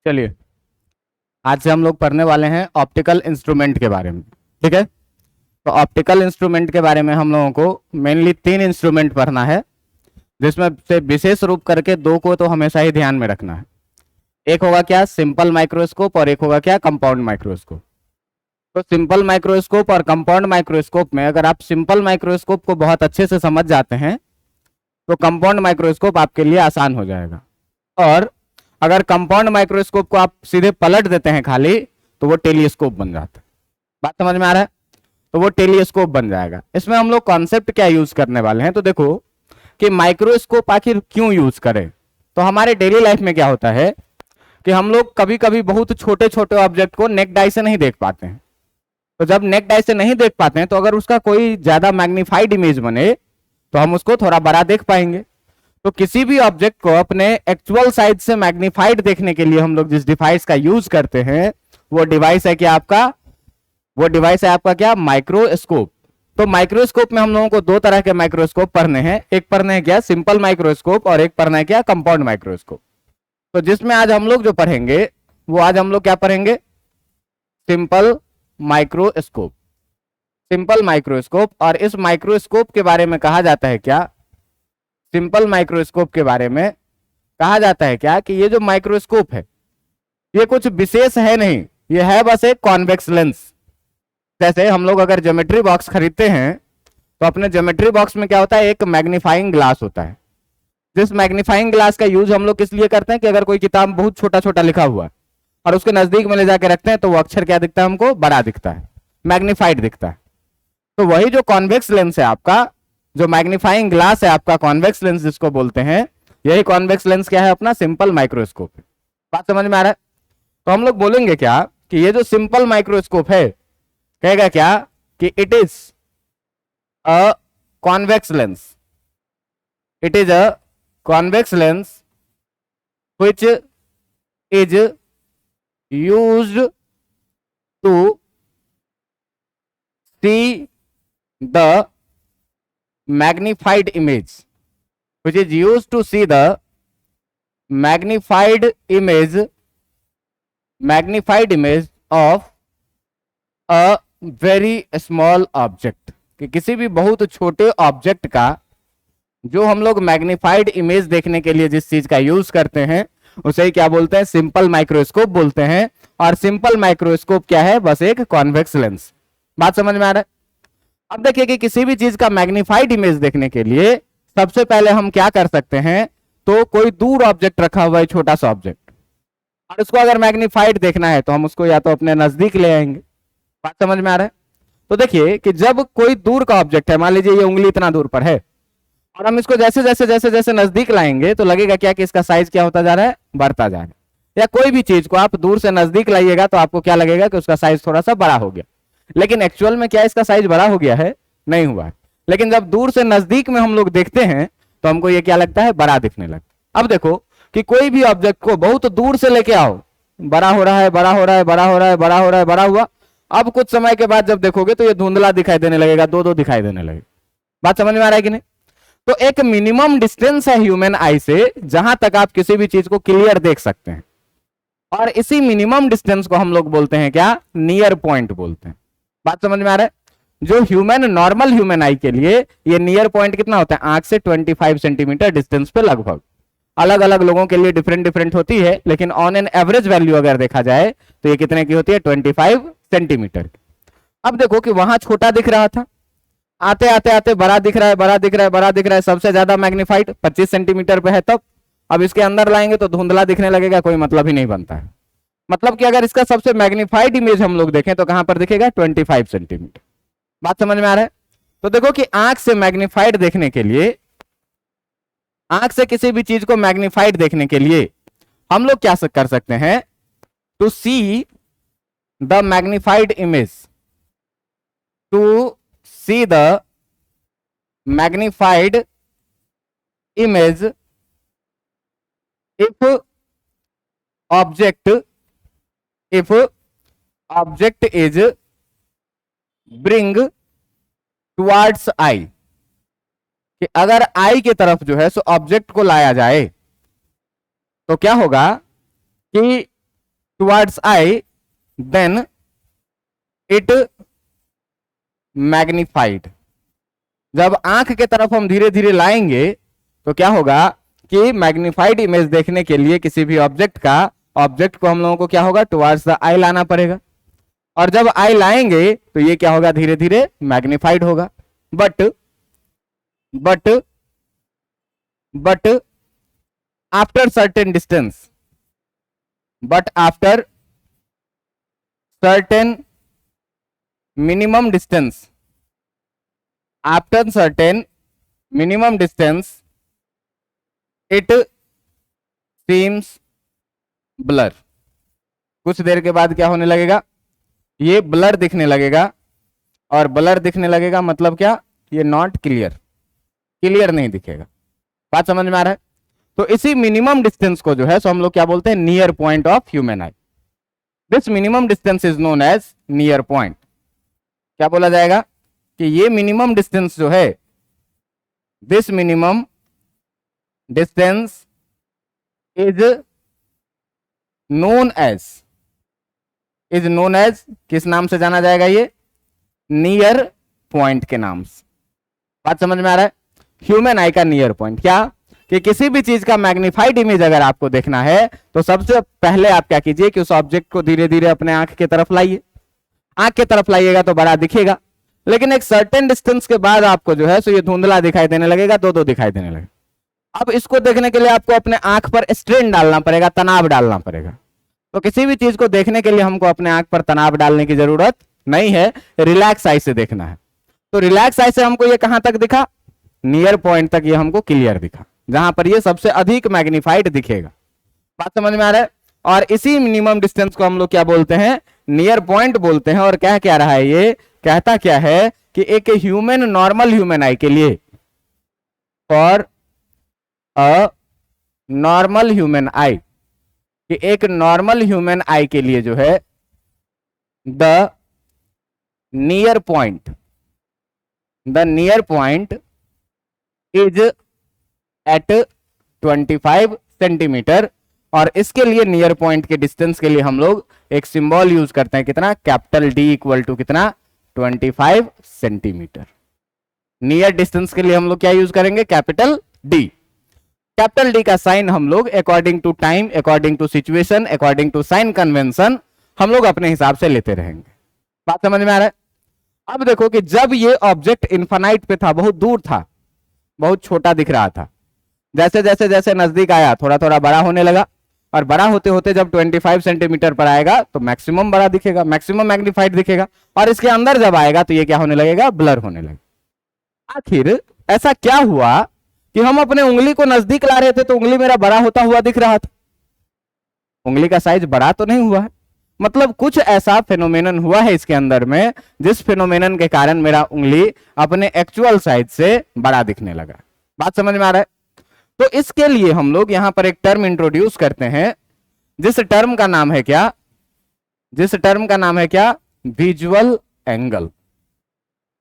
चलिए, आज से हम लोग पढ़ने वाले हैं ऑप्टिकल इंस्ट्रूमेंट के बारे में। ठीक है, तो ऑप्टिकल इंस्ट्रूमेंट के बारे में हम लोगों को मेनली 3 इंस्ट्रूमेंट पढ़ना है, जिसमें से विशेष रूप करके 2 को तो हमेशा ही ध्यान में रखना है। एक होगा क्या, सिंपल माइक्रोस्कोप, और एक होगा क्या, कंपाउंड माइक्रोस्कोप। तो सिंपल माइक्रोस्कोप और कंपाउंड माइक्रोस्कोप में अगर आप सिंपल माइक्रोस्कोप को बहुत अच्छे से समझ जाते हैं तो कंपाउंड माइक्रोस्कोप आपके लिए आसान हो जाएगा। और अगर कंपाउंड माइक्रोस्कोप को आप सीधे पलट देते हैं खाली, तो वो टेलीस्कोप बन जाता है। बात समझ में आ रहा है? तो वो टेलीस्कोप बन जाएगा। इसमें हम लोग कॉन्सेप्ट क्या यूज करने वाले हैं, तो देखो कि माइक्रोस्कोप आखिर क्यों यूज करें। तो हमारे डेली लाइफ में क्या होता है कि हम लोग कभी कभी बहुत छोटे छोटे ऑब्जेक्ट को नेक डाई से नहीं देख पाते हैं। तो जब नेक डाई से नहीं देख पाते हैं, तो अगर उसका कोई ज्यादा मैग्नीफाइड इमेज बने तो हम उसको थोड़ा बड़ा देख पाएंगे। तो किसी भी ऑब्जेक्ट को अपने एक्चुअल साइज से मैग्नीफाइड देखने के लिए हम लोग जिस डिवाइस का यूज करते हैं वो डिवाइस है क्या आपका, वो डिवाइस है आपका क्या, माइक्रोस्कोप। तो माइक्रोस्कोप में हम लोगों को 2 तरह के माइक्रोस्कोप पढ़ने हैं। एक पढ़ने हैं क्या, सिंपल माइक्रोस्कोप, और एक पढ़ना है क्या, कंपाउंड माइक्रोस्कोप। तो जिसमें आज हम लोग जो पढ़ेंगे वो आज हम लोग क्या पढ़ेंगे, सिंपल माइक्रोस्कोप। सिंपल माइक्रोस्कोप, और इस माइक्रोस्कोप के बारे में कहा जाता है क्या, सिंपल माइक्रोस्कोप के बारे में कहा जाता है क्या कि ये जो माइक्रोस्कोप है ये कुछ विशेष है नहीं, ये है बस एक कॉन्वेक्स लेंस। जैसे हम लोग अगर ज्योमेट्री बॉक्स खरीदते हैं तो अपने ज्योमेट्री बॉक्स में क्या होता है, एक मैग्नीफाइंग ग्लास होता है। जिस मैग्नीफाइंग ग्लास का यूज हम लोग किस लिए करते हैं कि अगर कोई किताब बहुत छोटा छोटा लिखा हुआ है और उसके नजदीक में ले जाकर रखते हैं तो वो अक्षर क्या दिखता है, हमको बड़ा दिखता है, मैग्नीफाइड दिखता है। तो वही जो कॉन्वेक्स लेंस है आपका, जो मैग्नीफाइंग ग्लास है आपका, कॉन्वेक्स लेंस जिसको बोलते हैं, यही कॉन्वेक्स लेंस क्या है, अपना सिंपल माइक्रोस्कोप है। बात समझ में आ रहा है? तो हम लोग बोलेंगे क्या कि ये जो सिंपल माइक्रोस्कोप है, कहेगा क्या कि it is a convex lens, it is a convex lens which is used to see the magnified image, which is used to see the magnified image of a very small object। कि किसी भी बहुत छोटे object का जो हम लोग magnified image देखने के लिए जिस चीज का यूज करते हैं उसे ही क्या बोलते हैं, सिंपल माइक्रोस्कोप बोलते हैं। और सिंपल माइक्रोस्कोप क्या है, बस एक कॉन्वेक्स लेंस। बात समझ में आ रहा है? अब देखिए कि किसी भी चीज का मैग्नीफाइड इमेज देखने के लिए सबसे पहले हम क्या कर सकते हैं, तो कोई दूर ऑब्जेक्ट रखा हुआ है, छोटा सा ऑब्जेक्ट, और उसको अगर मैग्नीफाइड देखना है तो हम उसको या तो अपने नजदीक ले आएंगे। बात समझ में आ रहा है? तो देखिए कि जब कोई दूर का ऑब्जेक्ट है, मान लीजिए ये उंगली इतना दूर पर है, और हम इसको जैसे जैसे जैसे जैसे नजदीक लाएंगे तो लगेगा क्या कि इसका साइज क्या होता जा रहा है, बढ़ता जा रहा है। या कोई भी चीज को आप दूर से नजदीक लाइएगा तो आपको क्या लगेगा कि उसका साइज थोड़ा सा बड़ा हो गया, लेकिन एक्चुअल में क्या इसका साइज बड़ा हो गया है, नहीं हुआ है। लेकिन जब दूर से नजदीक में हम लोग देखते हैं तो हमको ये क्या लगता है, बड़ा दिखने लगता है। अब देखो कि कोई भी ऑब्जेक्ट को बहुत दूर से लेके आओ, बड़ा हो रहा है, बड़ा हो रहा है, बड़ा हो रहा है, बड़ा हो रहा है, बड़ा हुआ। अब कुछ समय के बाद जब देखोगे तो ये धुंधला दिखाई देने लगेगा, दो दो दिखाई देने लगेगा। बात समझ में आ रहा है कि नहीं? तो एक मिनिमम डिस्टेंस है ह्यूमन आई से जहां तक आप किसी भी चीज को क्लियर देख सकते हैं, और इसी मिनिमम डिस्टेंस को हम लोग बोलते हैं क्या, नियर पॉइंट बोलते हैं। बात समझ में आ रहा है? जो ह्यूमन नॉर्मल ह्यूमन आई के लिए ये नियर पॉइंट कितना होता है, आंख से 25 सेंटीमीटर डिस्टेंस पे लगभग। अलग अलग लोगों के लिए डिफरेंट डिफरेंट होती है, लेकिन ऑन एन एवरेज वैल्यू अगर देखा जाए तो ये कितने की होती है, 25 सेंटीमीटर। अब देखो कि वहां छोटा दिख रहा था, आते आते आते बड़ा दिख रहा है, बड़ा दिख रहा है, बड़ा दिख रहा है, सबसे ज्यादा मैग्नीफाइड 25 सेंटीमीटर पे है। तब अब इसके अंदर लाएंगे तो धुंधला दिखने लगेगा, कोई मतलब ही नहीं बनता है। मतलब कि अगर इसका सबसे मैग्नीफाइड इमेज हम लोग देखें तो कहां पर दिखेगा, 25 सेंटीमीटर। बात समझ में आ रहा है? तो देखो कि आंख से मैग्नीफाइड देखने के लिए, आंख से किसी भी चीज को मैग्नीफाइड देखने के लिए हम लोग क्या कर सकते हैं, to see the magnified image, to see the magnified image if object is bring towards eye। कि अगर आई की तरफ जो है सो ऑब्जेक्ट को लाया जाए तो क्या होगा कि towards eye then it magnified. जब आंख के तरफ हम धीरे धीरे लाएंगे तो क्या होगा कि मैग्निफाइड इमेज देखने के लिए किसी भी ऑब्जेक्ट को हम लोगों को क्या होगा, टुवर्ड्स द आई लाना पड़ेगा। और जब आई लाएंगे तो ये क्या होगा, धीरे धीरे मैग्निफाइड होगा। But after certain distance, but after certain minimum distance, after certain minimum distance it seems blur. कुछ देर के बाद क्या होने लगेगा, ये ब्लर दिखने लगेगा। और ब्लर दिखने लगेगा मतलब क्या, ये नॉट क्लियर, क्लियर नहीं दिखेगा। बात समझ में आ रहा है? तो इसी मिनिमम डिस्टेंस को जो है सो हम लोग क्या बोलते हैं, near point of human eye. This minimum distance is known as near point. क्या बोला जाएगा कि ये मिनिमम डिस्टेंस जो है, this minimum distance is known as, किस नाम से जाना जाएगा, ये नियर पॉइंट के नाम से। बात समझ में आ रहा है? ह्यूमन आई का नियर पॉइंट क्या, कि किसी भी चीज का मैग्नीफाइड इमेज अगर आपको देखना है तो सबसे पहले आप क्या कीजिए कि उस ऑब्जेक्ट को धीरे धीरे अपने आंख की तरफ लाइए। आंख की तरफ लाइएगा तो बड़ा दिखेगा, लेकिन एक सर्टेन डिस्टेंस के बाद आपको जो है सो ये धुंधला दिखाई देने लगेगा, दो दिखाई देने लगेगा। अब इसको देखने के लिए आपको अपने आंख पर स्ट्रेन डालना पड़ेगा, तनाव डालना पड़ेगा। तो किसी भी चीज को देखने के लिए हमको अपने आंख पर तनाव डालने की जरूरत नहीं है, रिलैक्स आई से देखना है। तो रिलैक्स आई से हमको ये कहां तक दिखा, नियर पॉइंट तक ये हमको क्लियर दिखा, जहां पर ये सबसे अधिक मैग्नीफाइड दिखेगा। बात समझ में आ रहा है? और इसी मिनिमम डिस्टेंस को हम लोग क्या बोलते हैं, नियर पॉइंट बोलते हैं। और क्या रहा है, ये कहता क्या है कि एक ह्यूमन, नॉर्मल ह्यूमन आई के लिए, for a normal human eye, कि एक नॉर्मल ह्यूमन आई के लिए जो है the near point is at 25 centimetre. और इसके लिए नियर पॉइंट के डिस्टेंस के लिए हम लोग एक सिंबल यूज करते हैं, कितना, कैपिटल डी इक्वल टू कितना, 25 सेंटीमीटर। नियर डिस्टेंस के लिए हम लोग क्या यूज करेंगे, कैपिटल डी। कैपिटल डी का साइन हम लोग according to time, according to situation, according to sign convention हम लोग अपने हिसाब से लेते रहेंगे। बात समझ में आ रहा है? अब देखो कि जब ये ऑब्जेक्ट इन्फानाइट पे था, बहुत दूर था, बहुत छोटा दिख रहा था, जैसे जैसे जैसे नजदीक आया थोड़ा थोड़ा बड़ा होने लगा। और बड़ा होते होते जब 25 सेंटीमीटर पर आएगा तो मैक्सिमम बड़ा दिखेगा, मैक्सिमम मैग्नीफाइड दिखेगा। और इसके अंदर जब आएगा तो ये क्या होने लगेगा, ब्लर होने लगेगा। आखिर ऐसा क्या हुआ कि हम अपने उंगली को नजदीक ला रहे थे तो उंगली मेरा बड़ा होता हुआ दिख रहा था, उंगली का साइज बड़ा तो नहीं हुआ है। मतलब कुछ ऐसा फेनोमेनन हुआ है इसके अंदर में, जिस फेनोमेनन के कारण मेरा उंगली अपने एक्चुअल साइज से बड़ा दिखने लगा। बात समझ में आ रहा है? तो इसके लिए हम लोग यहां पर एक टर्म इंट्रोड्यूस करते हैं, जिस टर्म का नाम है क्या, विजुअल एंगल।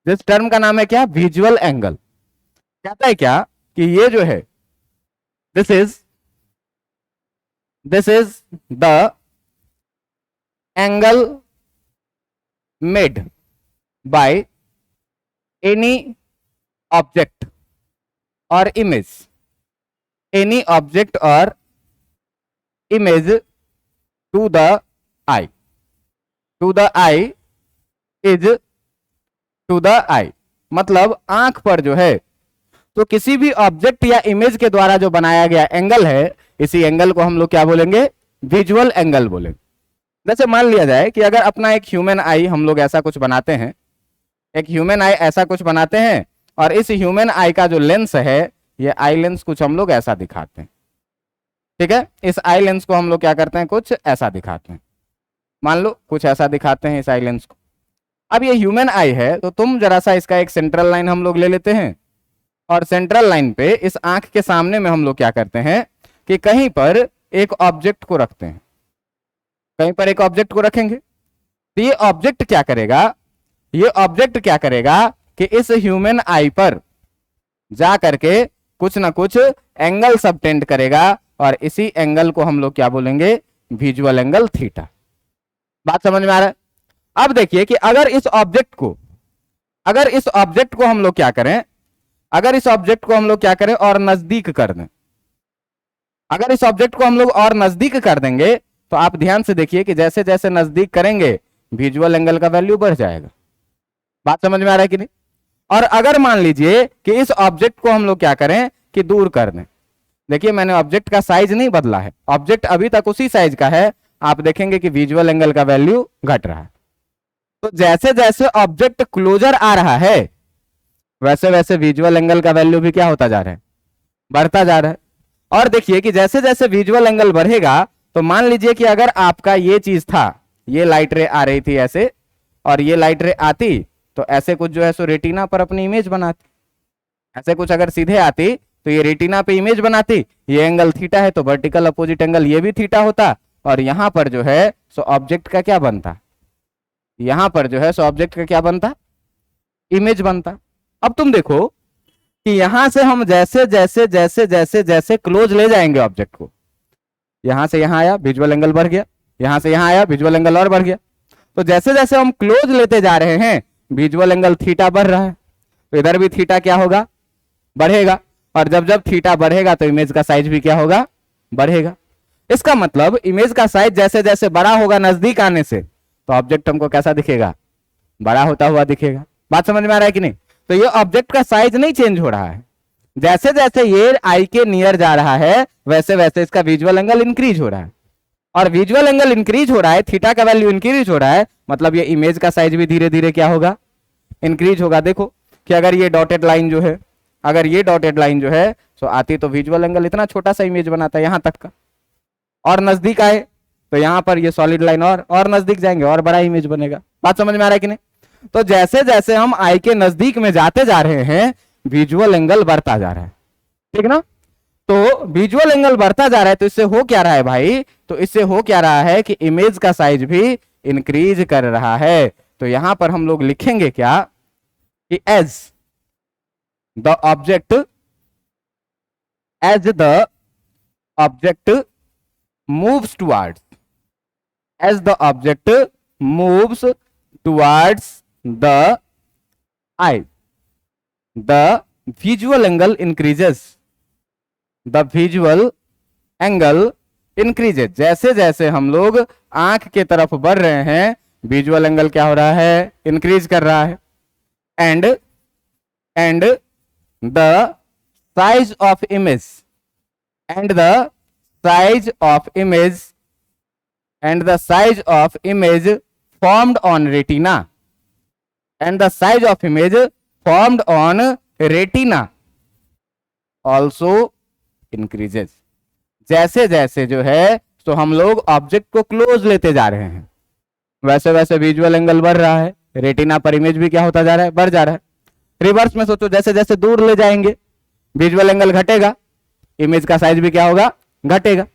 जिस टर्म का नाम है क्या, विजुअल एंगल। कहता है क्या कि ये जो है, this is the angle made by any object और image, any object or image to the eye is to the eye। मतलब आंख पर जो है तो किसी भी ऑब्जेक्ट या इमेज के द्वारा जो बनाया गया एंगल है, इसी एंगल को हम लोग क्या बोलेंगे, विजुअल एंगल बोलेंगे। जैसे मान लिया जाए कि अगर अपना एक ह्यूमन आई हम लोग ऐसा कुछ बनाते हैं, एक ह्यूमन आई ऐसा कुछ बनाते हैं, और इस ह्यूमन आई का जो लेंस है, ये आई लेंस कुछ हम लोग ऐसा दिखाते हैं, ठीक है। इस आई लेंस को हम लोग क्या करते हैं, कुछ ऐसा दिखाते हैं, मान लो कुछ ऐसा दिखाते हैं इस आई लेंस को। अब ये ह्यूमन आई है तो तुम जरा सा इसका एक सेंट्रल लाइन हम लोग ले लेते हैं, और सेंट्रल लाइन पे इस आंख के सामने में हम लोग क्या करते हैं कि कहीं पर एक ऑब्जेक्ट को रखते हैं, कहीं पर एक ऑब्जेक्ट को रखेंगे। तो ये ऑब्जेक्ट क्या करेगा, कि इस ह्यूमन आई पर जा करके कुछ ना कुछ एंगल सबटेंड करेगा, और इसी एंगल को हम लोग क्या बोलेंगे, विजुअल एंगल थीटा। बात समझ में आ रहा है? अब देखिए कि अगर इस ऑब्जेक्ट को हम लोग क्या करें, अगर इस ऑब्जेक्ट को हम लोग क्या करें और नजदीक कर दें, अगर इस ऑब्जेक्ट को हम लोग और नजदीक कर देंगे तो आप ध्यान से देखिए कि जैसे जैसे नजदीक करेंगे विजुअल एंगल का वैल्यू बढ़ जाएगा। बात समझ में आ रहा है कि नहीं? और अगर मान लीजिए कि इस ऑब्जेक्ट को हम लोग क्या करें कि दूर कर दें, देखिए मैंने ऑब्जेक्ट का साइज नहीं बदला है, ऑब्जेक्ट अभी तक उसी साइज का है, आप देखेंगे कि विजुअल एंगल का वैल्यू घट रहा है। तो जैसे जैसे ऑब्जेक्ट क्लोजर आ रहा है वैसे वैसे विजुअल एंगल का वैल्यू भी क्या होता जा रहा है, बढ़ता जा रहा है। और देखिए कि जैसे जैसे विजुअल एंगल बढ़ेगा तो मान लीजिए कि अगर आपका ये चीज था, ये लाइट रे आ रही थी ऐसे, और ये लाइट रे आती तो ऐसे कुछ जो है सो रेटिना पर अपनी इमेज बनाती, ऐसे कुछ अगर सीधे आती तो ये रेटिना पे इमेज बनाती, ये एंगल थीटा है तो वर्टिकल अपोजिट एंगल ये भी थीटा होता, और यहां पर जो है सो ऑब्जेक्ट का क्या बनता, यहां पर जो है सो ऑब्जेक्ट का क्या बनता, इमेज बनता। अब तुम देखो कि यहां से हम जैसे जैसे जैसे जैसे जैसे क्लोज ले जाएंगे ऑब्जेक्ट को, यहां से यहां आया विजुअल एंगल बढ़ गया, यहां से यहां आया विजुअल एंगल और बढ़ गया, तो जैसे जैसे हम क्लोज लेते जा रहे हैं विजुअल एंगल थीटा बढ़ रहा है, तो इधर भी थीटा क्या होगा, बढ़ेगा, और जब जब थीटा बढ़ेगा तो इमेज का साइज भी क्या होगा, बढ़ेगा। इसका मतलब इमेज का साइज जैसे जैसे बड़ा होगा नजदीक आने से तो ऑब्जेक्ट हमको कैसा दिखेगा, बड़ा होता हुआ दिखेगा। बात समझ में आ रहा है कि नहीं? तो ये ऑब्जेक्ट का साइज नहीं चेंज हो रहा है, जैसे जैसे ये आई के नियर जा रहा है वैसे वैसे इसका विजुअल एंगल इंक्रीज हो रहा है, और विजुअल एंगल इंक्रीज हो रहा है, थीटा का वैल्यू इंक्रीज हो रहा है, मतलब ये इमेज का साइज भी धीरे धीरे क्या होगा, इंक्रीज होगा। देखो कि अगर ये डॉटेड लाइन जो है, अगर ये डॉटेड लाइन जो है तो आती तो विजुअल एंगल इतना छोटा सा इमेज बनाता है यहां तक का, और नजदीक आए तो यहां पर ये सॉलिड लाइन और नजदीक जाएंगे और बड़ा इमेज बनेगा। बात समझ में आ रहा है कि नहीं? तो जैसे जैसे हम आई के नजदीक में जाते जा रहे हैं विजुअल एंगल बढ़ता जा रहा है, ठीक ना? तो विजुअल एंगल बढ़ता जा रहा है तो इससे हो क्या रहा है भाई, तो इससे हो क्या रहा है कि इमेज का साइज भी इंक्रीज कर रहा है। तो यहां पर हम लोग लिखेंगे क्या कि the object as the object moves towards, as the object moves towards the eye, the visual angle increases, the visual angle increases। जैसे जैसे हम लोग आंख के तरफ बढ़ रहे हैं विजुअल एंगल क्या हो रहा है, इंक्रीज कर रहा है। And the size of image, and the size of image, and the size of image formed on retina, and the size of image formed on retina also increases। जैसे जैसे जो है तो हम लोग ऑब्जेक्ट को क्लोज लेते जा रहे हैं वैसे वैसे विजुअल एंगल बढ़ रहा है, रेटिना पर इमेज भी क्या होता जा रहा है, बढ़ जा रहा है। रिवर्स में सोचो, जैसे जैसे दूर ले जाएंगे विजुअल एंगल घटेगा, इमेज का साइज भी क्या होगा, घटेगा।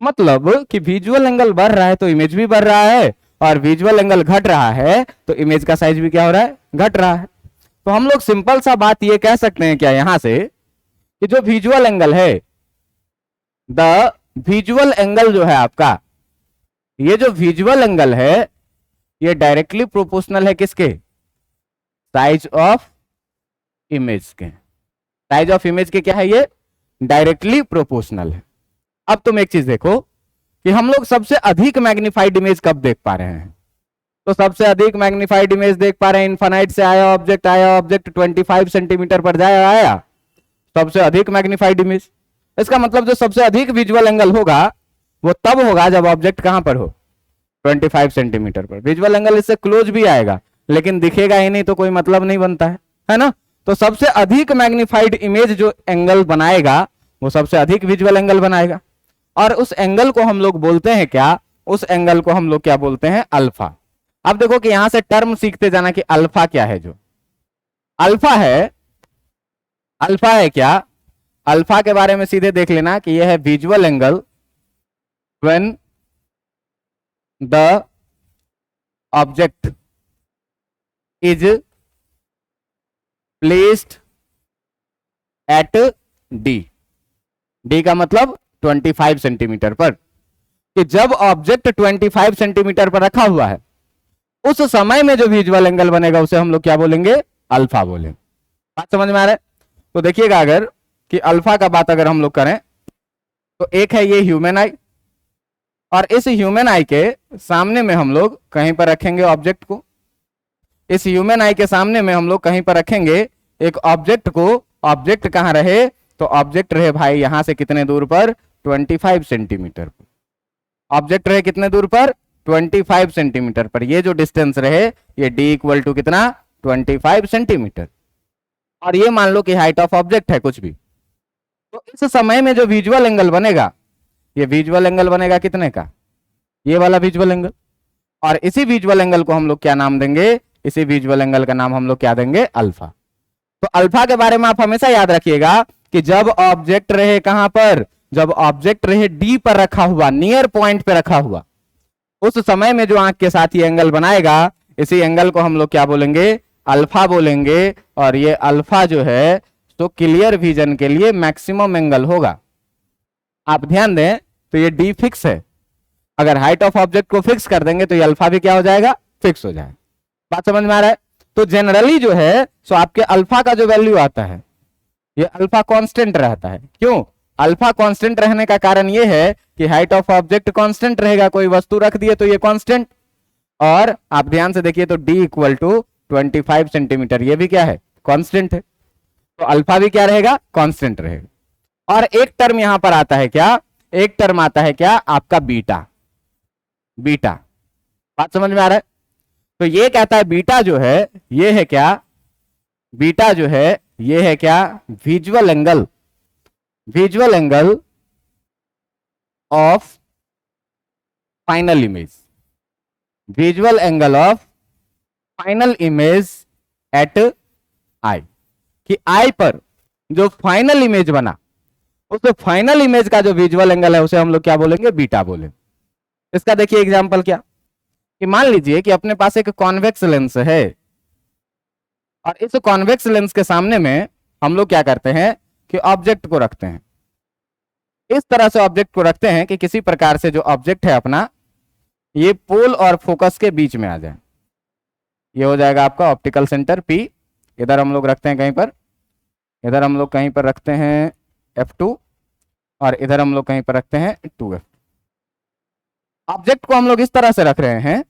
मतलब कि विजुअल एंगल बढ़ रहा है तो इमेज भी बढ़ रहा है, और विजुअल एंगल घट रहा है तो इमेज का साइज भी क्या हो रहा है, घट रहा है। तो हम लोग सिंपल सा बात ये कह सकते हैं क्या यहां से कि जो विजुअल एंगल है, द विजुअल एंगल जो है आपका, ये जो विजुअल एंगल है ये डायरेक्टली प्रोपोर्शनल है किसके, साइज ऑफ इमेज के। साइज ऑफ इमेज के क्या है, ये डायरेक्टली प्रोपोर्शनल है। अब तुम एक चीज देखो कि हम लोग सबसे अधिक मैग्नीफाइड इमेज कब देख पा रहे हैं, तो सबसे अधिक मैग्नीफाइड इमेज देख पा रहे हैं इनफाइनाइट से आया ऑब्जेक्ट 25 सेंटीमीटर पर जाया आया, सबसे अधिक मैग्नीफाइड इमेज। इसका मतलब जो सबसे अधिक विजुअल एंगल होगा वो तब होगा जब ऑब्जेक्ट कहां पर हो, 25 सेंटीमीटर पर। विजुअल एंगल इससे क्लोज भी आएगा लेकिन दिखेगा ही नहीं तो कोई मतलब नहीं बनता है ना? तो सबसे अधिक मैग्नीफाइड इमेज जो एंगल बनाएगा वो सबसे अधिक विजुअल एंगल बनाएगा, और उस एंगल को हम लोग बोलते हैं क्या, उस एंगल को हम लोग क्या बोलते हैं, अल्फा। अब देखो कि यहां से टर्म सीखते जाना कि अल्फा क्या है। जो अल्फा है, अल्फा है क्या, अल्फा के बारे में सीधे देख लेना कि यह है visual angle when the object is placed at D, D का मतलब 25 सेंटीमीटर पर। कि जब ऑब्जेक्ट 25 सेंटीमीटर पर रखा हुआ है उस समय में जो विजुअल एंगल बनेगा उसे हम लोग क्या बोलेंगे, अल्फा बोलेंगे। बात समझ में आ रहा है? तो देखिएगा अगर कि अल्फा का बात अगर हम लोग करें तो एक है ये ह्यूमन आई, और इस ह्यूमन आई के सामने में हम लोग कहीं पर रखेंगे ऑब्जेक्ट को। इस ह्यूमन आई के सामने में हम लोग कहीं पर रखेंगे एक ऑब्जेक्ट को। ऑब्जेक्ट कहां रहे, तो ऑब्जेक्ट रहे भाई यहां से कितने दूर पर, 25 सेंटीमीटर पर। ऑब्जेक्ट रहे कितने दूर पर, 25 सेंटीमीटर पर। ये जो डिस्टेंस रहे ये d इक्वल टू कितना, 25 सेंटीमीटर। और ये मान लो कि हाइट ऑफ ऑब्जेक्ट है कुछ भी, तो इस समय में जो विजुअल एंगल बनेगा, ये विजुअल एंगल बनेगा कितने का, ये वाला विजुअल एंगल। और इसी विजुअल एंगल को हम लोग क्या नाम देंगे, इसी विजुअल एंगल का नाम हम लोग क्या देंगे, अल्फा। तो अल्फा के बारे में आप हमेशा याद रखिएगा कि जब ऑब्जेक्ट रहे कहां पर, जब ऑब्जेक्ट रहे डी पर रखा हुआ, नियर पॉइंट पे रखा हुआ, उस समय में जो आंख के साथ ये एंगल बनाएगा, इसी एंगल को हम लोग क्या बोलेंगे, अल्फा बोलेंगे। और ये अल्फा जो है तो क्लियर विजन के लिए मैक्सिमम एंगल होगा। आप ध्यान दें तो ये डी फिक्स है, अगर हाइट ऑफ ऑब्जेक्ट को फिक्स कर देंगे तो ये अल्फा भी क्या हो जाएगा, फिक्स हो जाएगा। बात समझ में आ रहा है? तो जनरली जो है सो आपके अल्फा का जो वैल्यू आता है ये अल्फा कांस्टेंट रहता है। क्यों? अल्फा कांस्टेंट रहने का कारण ये है कि हाइट ऑफ ऑब्जेक्ट कांस्टेंट रहेगा, कोई वस्तु रख दिए तो ये कांस्टेंट। और आप ध्यान से देखिए तो d इक्वल टू 25 सेंटीमीटर, ये भी क्या है, कांस्टेंट है। तो अल्फा भी क्या रहेगा, कांस्टेंट रहेगा। और एक टर्म यहां पर आता है क्या, एक टर्म आता है क्या आपका बीटा। बीटा, बात समझ में आ रहा है? तो ये कहता है बीटा जो है ये है क्या, बीटा जो है ये है क्या, visual angle, visual angle of final image, visual angle of final image at eye. कि आई पर जो फाइनल इमेज बना, उस फाइनल इमेज का जो विजुअल एंगल है उसे हम लोग क्या बोलेंगे, बीटा बोलेंगे। इसका देखिए एग्जांपल क्या, कि मान लीजिए कि अपने पास एक कॉन्वेक्स लेंस है, और इस कॉन्वेक्स लेंस के सामने में हम लोग क्या करते हैं कि ऑब्जेक्ट को रखते हैं। इस तरह से ऑब्जेक्ट को रखते हैं कि किसी प्रकार से जो ऑब्जेक्ट है अपना ये पोल और फोकस के बीच में आ जाए। ये हो जाएगा आपका ऑप्टिकल सेंटर P। इधर हम लोग रखते हैं कहीं पर, इधर हम लोग कहीं पर रखते हैं F2, और इधर हम लोग कहीं पर रखते हैं 2F। ऑब्जेक्ट को हम लोग इस तरह से रख रहे हैं,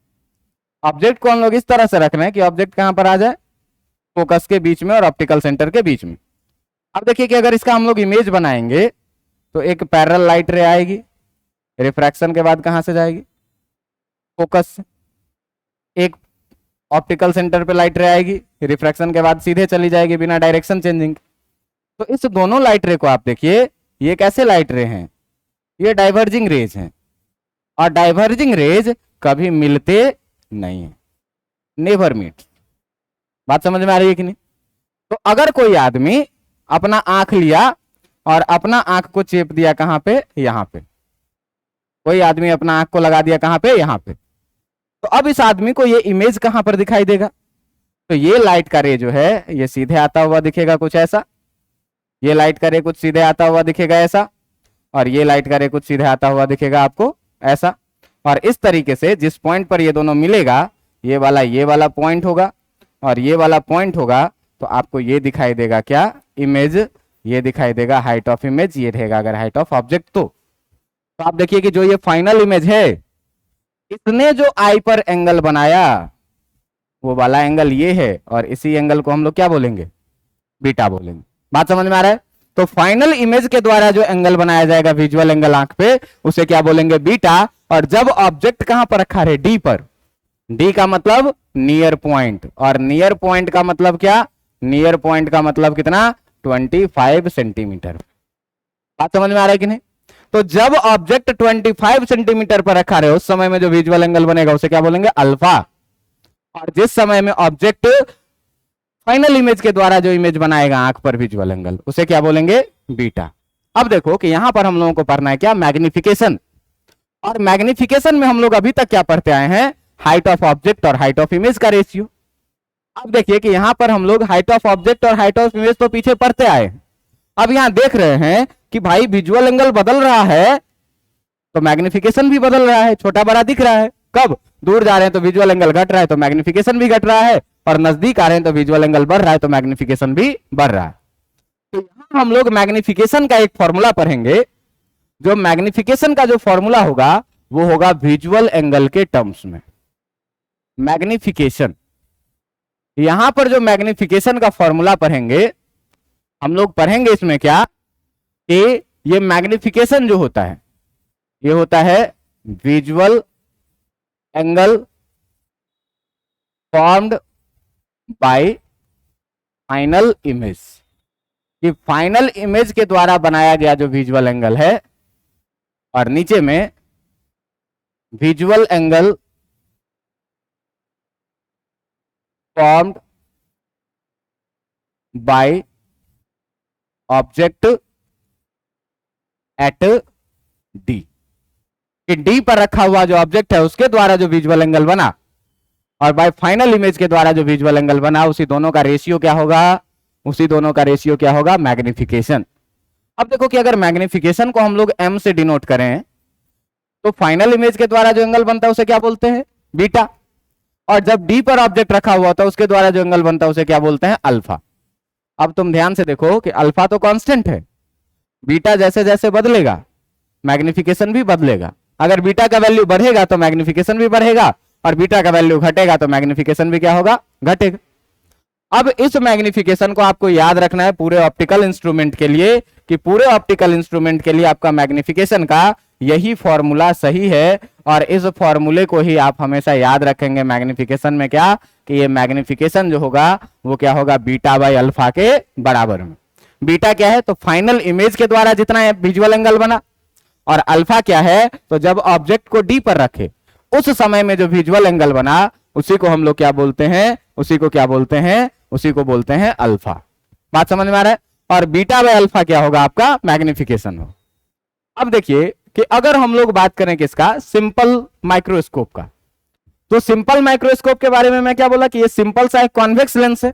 ऑब्जेक्ट को हम लोग इस तरह से रख रहे हैं कि ऑब्जेक्ट कहां पर आ जाए, फोकस के बीच में और ऑप्टिकल सेंटर के बीच में। अब देखिए कि अगर इसका हम लोग इमेज बनाएंगे तो एक पैरेलल लाइट रे आएगी, रिफ्रैक्शन के बाद कहां से जाएगी, फोकस से। एक ऑप्टिकल सेंटर पे लाइट रे आएगी, रिफ्रैक्शन के बाद सीधे चली जाएगी बिना डायरेक्शन चेंजिंग। तो इस दोनों लाइट रे को आप देखिए, ये कैसे लाइट रे हैं, ये डाइवर्जिंग रेज हैं। और डाइवर्जिंग रेज कभी मिलते नहीं है, नेवर मीट। बात समझ में आ रही है कि नहीं? तो अगर कोई आदमी अपना आंख लिया और अपना आंख को चेप दिया कहां पे, यहां पे, कोई आदमी अपना आंख को लगा दिया कहां पे, यहां पे, तो अब इस आदमी को ये इमेज कहां पर दिखाई देगा, तो ये लाइट का रे जो है ये सीधे आता हुआ दिखेगा कुछ ऐसा, ये लाइट का रे कुछ सीधे आता हुआ दिखेगा ऐसा, और ये लाइट का रे कुछ सीधे आता हुआ दिखेगा आपको ऐसा। और इस तरीके से जिस पॉइंट पर ये दोनों मिलेगा, ये वाला पॉइंट होगा और ये वाला पॉइंट होगा, तो आपको ये दिखाई देगा क्या, इमेज, ये दिखाई देगा हाइट ऑफ इमेज, ये रहेगा अगर हाइट ऑफ ऑब्जेक्ट। तो आप देखिए कि जो ये फाइनल इमेज है, इसने जो आई पर एंगल बनाया वो वाला एंगल ये है, और इसी एंगल को हम लोग क्या बोलेंगे, बीटा बोलेंगे। बात समझ में आ रहा है? तो फाइनल इमेज के द्वारा जो एंगल बनाया जाएगा विजुअल एंगल आंख पे, उसे क्या बोलेंगे, बीटा। और जब ऑब्जेक्ट कहां पर रखा रहे, डी पर, डी का मतलब नियर पॉइंट, और नियर पॉइंट का मतलब क्या, नियर पॉइंट का मतलब कितना, 25 सेंटीमीटर। बात समझ में आ रहा है कि नहीं? तो जब ऑब्जेक्ट 25 सेंटीमीटर पर रखा रहे उस समय में जो विजुअल एंगल बनेगा उसे क्या बोलेंगे, अल्फा। और जिस समय में ऑब्जेक्ट फाइनल इमेज के द्वारा जो इमेज बनाएगा आंख पर विजुअल एंगल, उसे क्या बोलेंगे, बीटा। अब देखो कि यहां पर हम लोगों को पढ़ना है क्या, मैग्निफिकेशन। और मैग्निफिकेशन में हम लोग अभी तक क्या पढ़ते आए हैं, हाइट ऑफ ऑब्जेक्ट और हाइट ऑफ इमेज का रेशियो। अब देखिए कि यहां पर हम लोग हाइट ऑफ ऑब्जेक्ट और हाइट ऑफ इमेज तो पीछे पढ़ते आए, अब यहां देख रहे हैं कि भाई विजुअल एंगल बदल रहा है, तो मैग्निफिकेशन भी बदल रहा है, छोटा बड़ा दिख रहा है। कब दूर जा रहे हैं तो विजुअल एंगल घट रहा है तो मैग्निफिकेशन भी घट रहा है, और नजदीक आ रहे हैं तो विजुअल एंगल बढ़ रहा है तो मैग्निफिकेशन भी बढ़ रहा है। तो यहां हम लोग मैग्निफिकेशन का एक फॉर्मूला पढ़ेंगे। जो मैग्निफिकेशन का जो फॉर्मूला होगा वो होगा विजुअल एंगल के टर्म्स में। मैग्निफिकेशन, यहां पर जो मैग्निफिकेशन का फॉर्मूला पढ़ेंगे हम लोग पढ़ेंगे इसमें क्या कि ये मैग्निफिकेशन जो होता है ये होता है visual angle formed by final image, कि फाइनल इमेज के द्वारा बनाया गया जो विजुअल एंगल है, और नीचे में visual angle formed by object at D, कि डी पर रखा हुआ जो ऑब्जेक्ट है उसके द्वारा जो विजुअल एंगल बना और बाय फाइनल इमेज के द्वारा जो विजुअल एंगल बना, उसी दोनों का रेशियो क्या होगा, उसी दोनों का रेशियो क्या होगा, मैग्निफिकेशन। अब देखो कि अगर मैग्निफिकेशन को हम लोग m से डिनोट करें तो फाइनल इमेज के द्वारा जो एंगल बनता है उसे क्या बोलते हैं, बीटा, और जब डी पर ऑब्जेक्ट रखा हुआ होता है उसके द्वारा जो एंगल बनता है उसे क्या बोलते हैं, अल्फा। अब तुम ध्यान से देखो कि अल्फा तो कांस्टेंट है, बीटा जैसे जैसे बदलेगा मैग्निफिकेशन भी बदलेगा। अगर बीटा का वैल्यू बढ़ेगा तो मैग्निफिकेशन भी बढ़ेगा, और बीटा का वैल्यू घटेगा तो मैग्निफिकेशन भी क्या होगा, घटेगा। अब इस मैग्निफिकेशन को आपको याद रखना है पूरे ऑप्टिकल इंस्ट्रूमेंट के लिए, कि पूरे ऑप्टिकल इंस्ट्रूमेंट के लिए आपका मैग्निफिकेशन का यही फॉर्मूला सही है, और इस फॉर्मूले को ही आप हमेशा याद रखेंगे मैग्निफिकेशन में, क्या कि ये मैग्निफिकेशन जो होगा वो क्या होगा, बीटा बाय अल्फा के बराबर में। बीटा क्या है, तो फाइनल इमेज के द्वारा जितना विजुअल एंगल बना, और अल्फा क्या है, तो जब ऑब्जेक्ट को डी पर रखे उस समय में जो विजुअल एंगल बना उसी को हम लोग क्या बोलते हैं, उसी को क्या बोलते हैं, उसी को बोलते हैं अल्फा। बात समझ में आ रहा है। और बीटा बाय अल्फा क्या होगा, आपका मैग्निफिकेशन हो। अब देखिए कि अगर हम लोग बात करें किसका, सिंपल माइक्रोस्कोप का, तो सिंपल माइक्रोस्कोप के बारे में मैं क्या बोला कि ये सिंपल सा एक कॉन्वेक्स लेंस है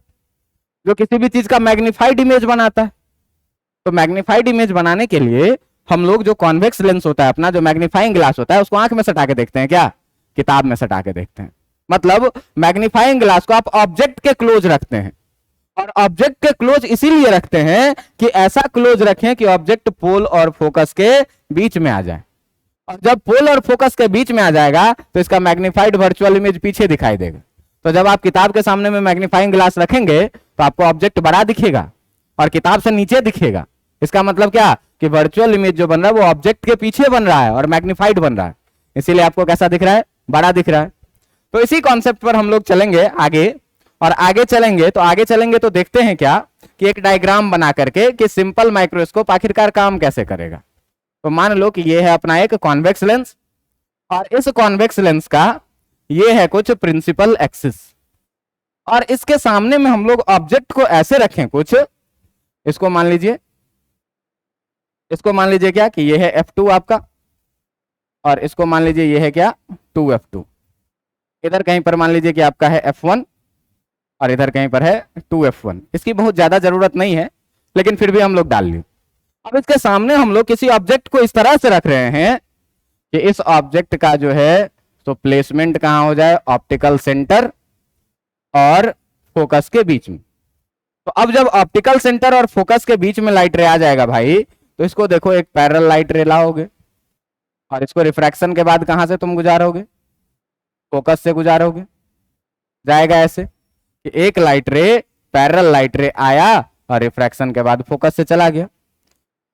जो किसी भी चीज का मैग्निफाइड इमेज बनाता है। तो मैग्निफाइड इमेज बनाने के लिए हम लोग जो कॉन्वेक्स लेंस होता है अपना, जो मैग्नीफाइंग ग्लास होता है, उसको आंख में सटा के देखते हैं, क्या किताब में सटा के देखते हैं। मतलब मैग्नीफाइंग ग्लास को आप ऑब्जेक्ट के क्लोज रखते हैं, और ऑब्जेक्ट के क्लोज इसीलिए रखते हैं कि ऐसा क्लोज रखें कि ऑब्जेक्ट पोल और फोकस के बीच में आ जाए, और जब पोल और फोकस के बीच में आ जाएगा तो इसका मैग्नीफाइड वर्चुअल इमेज पीछे दिखाई देगा। तो जब आप किताब के सामने में मैग्नीफाइंग ग्लास रखेंगे तो आपको ऑब्जेक्ट बड़ा दिखेगा और किताब से नीचे दिखेगा। इसका मतलब क्या कि वर्चुअल इमेज जो बन रहा है वो ऑब्जेक्ट के पीछे बन रहा है और मैग्नीफाइड बन रहा है, इसीलिए आपको कैसा दिख रहा है, बड़ा दिख रहा है। तो इसी कॉन्सेप्ट पर हम लोग चलेंगे आगे, और आगे चलेंगे तो देखते हैं क्या कि एक डायग्राम बना करके कि सिंपल माइक्रोस्कोप आखिरकार काम कैसे करेगा। तो मान लो कि ये है अपना एक कॉन्वेक्स लेंस, और इस कॉन्वेक्स लेंस का ये है कुछ प्रिंसिपल एक्सिस, और इसके सामने में हम लोग ऑब्जेक्ट को ऐसे रखें कुछ, इसको मान लीजिए क्या कि ये है F2 आपका, और इसको मान लीजिए ये है क्या 2F2। इधर कहीं पर मान लीजिए कि आपका है F1 और इधर कहीं पर है 2F1। इसकी बहुत ज्यादा जरूरत नहीं है लेकिन फिर भी हम लोग डाल लिए। अब इसके सामने हम लोग किसी ऑब्जेक्ट को इस तरह से रख रहे हैं कि इस ऑब्जेक्ट का जो है तो प्लेसमेंट कहां हो जाए, ऑप्टिकल सेंटर और फोकस के बीच में। तो अब जब ऑप्टिकल सेंटर और फोकस के बीच में लाइट रे आ जाएगा भाई, तो इसको देखो एक पैरेलल लाइट रे लाओगे, और इसको रिफ्रैक्शन के बाद कहां से तुम गुजारोगे, फोकस से गुजारोगे। जाएगा ऐसे कि एक लाइट रे पैरेलल लाइट रे आया और रिफ्रैक्शन के बाद फोकस से चला गया।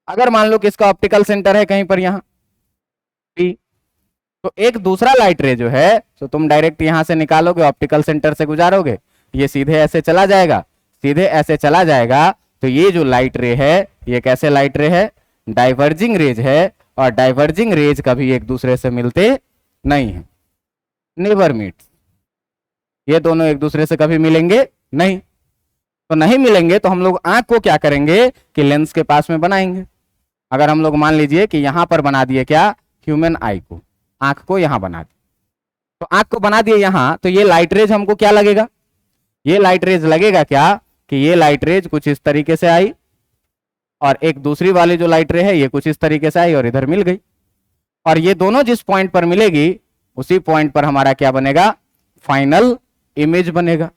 अगर मान लो कि इसका ऑप्टिकल सेंटर है कहीं पर यहां P, तो एक दूसरा लाइट रे जो है तो तुम डायरेक्ट यहां से निकालोगे, ऑप्टिकल सेंटर से गुजारोगे, ये सीधे ऐसे चला जाएगा, सीधे ऐसे चला जाएगा। तो ये जो लाइट रे है ये कैसे लाइट रे है, डाइवर्जिंग रेज है, और डाइवर्जिंग रेज कभी एक दूसरे से मिलते नहीं है, नेवर मीट्स। ये दोनों एक दूसरे से कभी मिलेंगे नहीं, तो नहीं मिलेंगे तो हम लोग आंख को क्या करेंगे कि लेंस के पास में बनाएंगे। अगर हम लोग मान लीजिए कि यहां पर बना दिए क्या, ह्यूमन आई को, आंख को यहां बना दिए, तो आंख को बना दिए यहां, तो ये लाइट रेज हमको क्या लगेगा, ये लाइट रेज लगेगा क्या कि ये लाइट रेज कुछ इस तरीके से आई, और एक दूसरी वाली जो लाइट रे है ये कुछ इस तरीके से आई और इधर मिल गई। और ये दोनों जिस पॉइंट पर मिलेगी उसी पॉइंट पर हमारा क्या बनेगा, फाइनल इमेज बनेगा।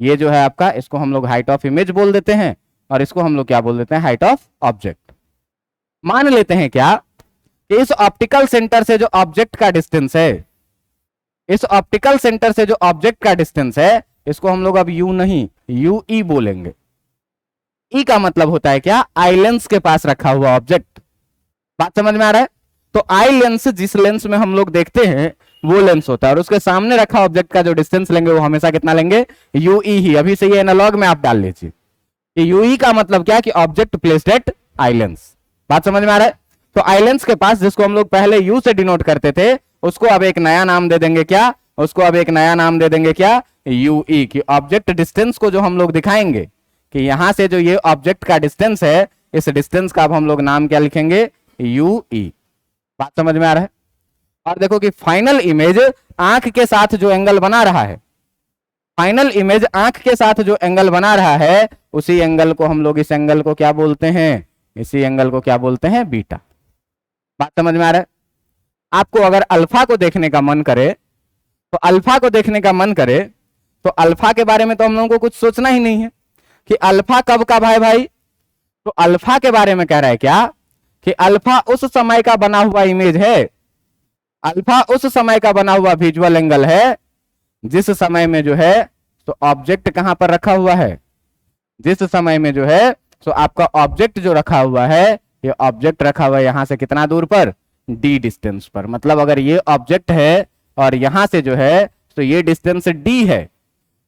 ये जो है आपका, इसको हम लोग हाइट ऑफ इमेज बोल देते हैं और इसको हम लोग क्या बोल देते हैं, हाइट ऑफ ऑब्जेक्ट। मान लेते हैं क्या कि इस ऑप्टिकल सेंटर से जो ऑब्जेक्ट का डिस्टेंस है, इस ऑप्टिकल सेंटर से जो ऑब्जेक्ट का डिस्टेंस है, इसको हम लोग अब यू नहीं यू ई बोलेंगे। ई का मतलब होता है क्या, आई लेंस के पास रखा हुआ ऑब्जेक्ट। बात समझ में आ रहा है? तो आई लेंस जिस लेंस में हम लोग देखते हैं वो लेंस होता है, और उसके सामने रखा ऑब्जेक्ट का जो डिस्टेंस लेंगे वो हमेशा कितना लेंगे, यू ई ही। अभी से ये एनालॉग में आप डाल लीजिए कि यू ई का मतलब क्या, कि object placed at eye lens. बात समझ में आ रहा है? तो आई लेंस के पास, जिसको हम लोग पहले यू से डिनोट करते थे, उसको अब एक नया नाम दे देंगे क्या, उसको अब एक नया नाम दे देंगे क्या, यू ई। की ऑब्जेक्ट डिस्टेंस को जो हम लोग दिखाएंगे कि यहां से जो ये ऑब्जेक्ट का डिस्टेंस है, इस डिस्टेंस का अब हम लोग नाम क्या लिखेंगे, यू ई। बात समझ में आ रहा है? और देखो कि फाइनल इमेज आंख के साथ जो एंगल बना रहा है, फाइनल इमेज आंख के साथ जो एंगल बना रहा है, उसी एंगल को हम लोग, इस एंगल को क्या बोलते हैं, इसी एंगल को क्या बोलते हैं, बीटा। बात समझ में आ रहा है? आपको अगर अल्फा को देखने का मन करे, तो अल्फा को देखने का मन करे तो अल्फा के बारे में तो हम लोगों को कुछ सोचना ही नहीं है कि अल्फा कब का भाई। तो अल्फा के बारे में कह रहा है क्या, कि अल्फा उस समय का बना हुआ इमेज है, अल्फा उस समय का बना हुआ विजुअल एंगल है जिस समय में जो है, तो ऑब्जेक्ट कहां पर रखा हुआ है, जिस समय में जो है, तो आपका ऑब्जेक्ट जो रखा हुआ है, ये ऑब्जेक्ट रखा हुआ है यहां से कितना दूर पर, डी डिस्टेंस पर। मतलब अगर ये ऑब्जेक्ट है और यहां से जो है, तो ये डिस्टेंस डी है,